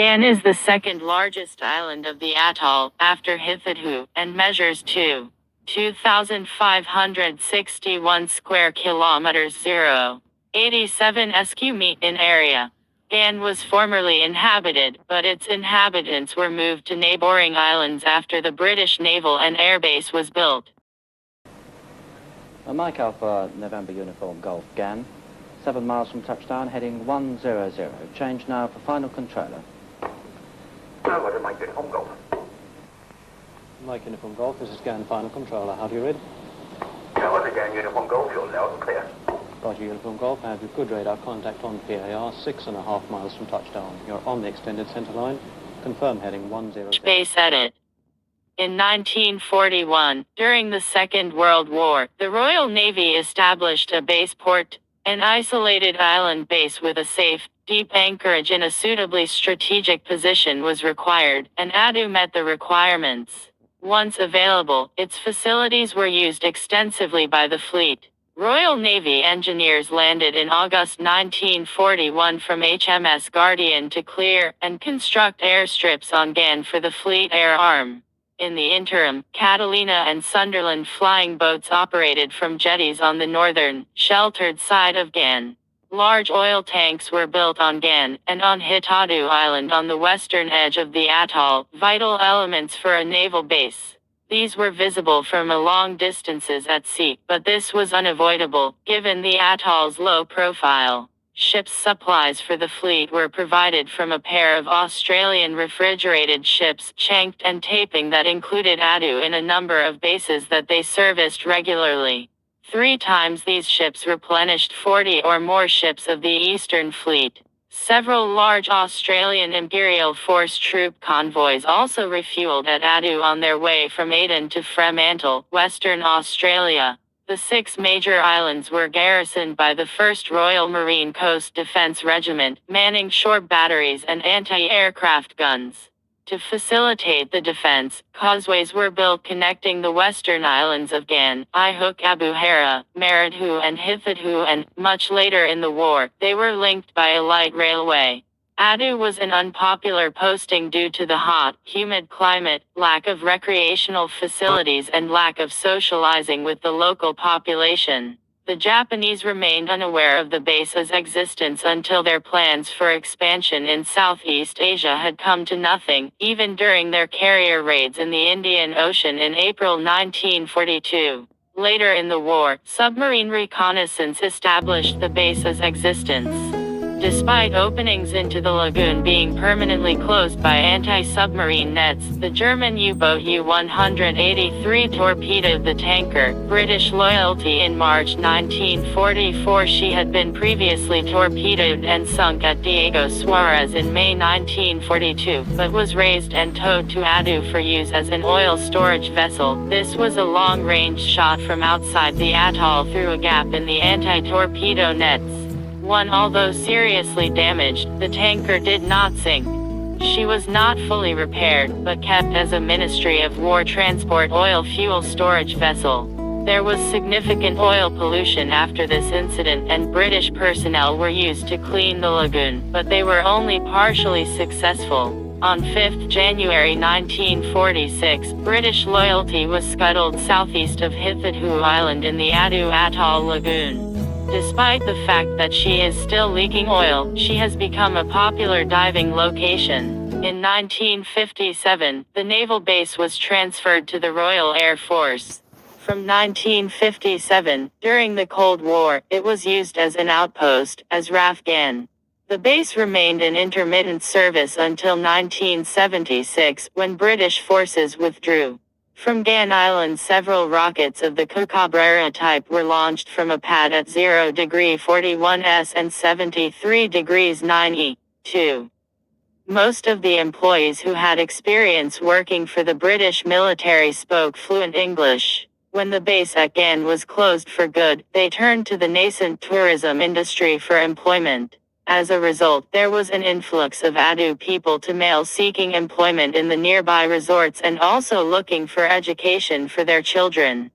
Gan is the second largest island of the atoll, after Hithadhoo, and measures 2,561 square kilometers 0.87 sq mi in area. Gan was formerly inhabited, but its inhabitants were moved to neighbouring islands after the British naval and airbase was built. Mike Alpha, November Uniform Golf Gan, 7 miles from touchdown, heading 100. Change now for final controller. Mike Uniform Golf. Mike Uniform Golf, this is Gan Final Controller. How do you read? Gan Uniform Golf, you're loud and clear. Roger, Uniform Golf, I have your good radar contact on PAR, 6.5 miles from touchdown. You're on the extended centre line. Confirm heading 10. Base edit. In 1941, during the Second World War, the Royal Navy established a base port, an isolated island base with a safe, deep anchorage in a suitably strategic position was required, and Addu met the requirements. Once available, its facilities were used extensively by the fleet. Royal Navy engineers landed in August 1941 from HMS Guardian to clear and construct airstrips on Gan for the fleet air arm. In the interim, Catalina and Sunderland flying boats operated from jetties on the northern, sheltered side of Gan. Large oil tanks were built on Gan and on Hithadhoo Island on the western edge of the atoll, vital elements for a naval base. These were visible from a long distances at sea, but this was unavoidable, given the atoll's low profile. Ship's supplies for the fleet were provided from a pair of Australian refrigerated ships, chanked and taping, that included Addu in a number of bases that they serviced regularly. 3 times these ships replenished 40 or more ships of the Eastern Fleet. Several large Australian Imperial Force troop convoys also refueled at Addu on their way from Aden to Fremantle, Western Australia. The 6 major islands were garrisoned by the 1st Royal Marine Coast Defence Regiment, manning shore batteries and anti-aircraft guns. To facilitate the defense, causeways were built connecting the western islands of Gan, Abu Hira, Maradu and Hithadhoo, and, much later in the war, they were linked by a light railway. Addu was an unpopular posting due to the hot, humid climate, lack of recreational facilities and lack of socializing with the local population. The Japanese remained unaware of the base's existence until their plans for expansion in Southeast Asia had come to nothing, even during their carrier raids in the Indian Ocean in April 1942. Later in the war, submarine reconnaissance established the base's existence. Despite openings into the lagoon being permanently closed by anti-submarine nets, the German U-boat U-183 torpedoed the tanker, British Loyalty, in March 1944. She had been previously torpedoed and sunk at Diego Suarez in May 1942, but was raised and towed to Addu for use as an oil storage vessel. This was a long-range shot from outside the atoll through a gap in the anti-torpedo nets. Although seriously damaged, the tanker did not sink. She was not fully repaired, but kept as a Ministry of War transport oil fuel storage vessel. There was significant oil pollution after this incident, and British personnel were used to clean the lagoon, but they were only partially successful. On 5 January 1946, British Loyalty was scuttled southeast of Hithadhoo Island in the Addu Atoll Lagoon. Despite the fact that she is still leaking oil, she has become a popular diving location. In 1957, the naval base was transferred to the Royal Air Force. From 1957, during the Cold War, it was used as an outpost, as RAF Gan. The base remained in intermittent service until 1976, when British forces withdrew. From Gan Island, several rockets of the Cabrera type were launched from a pad at 0°41S and 73°9E2. Most of the employees who had experience working for the British military spoke fluent English. When the base at Gan was closed for good, they turned to the nascent tourism industry for employment. As a result, there was an influx of Addu people to male seeking employment in the nearby resorts and also looking for education for their children.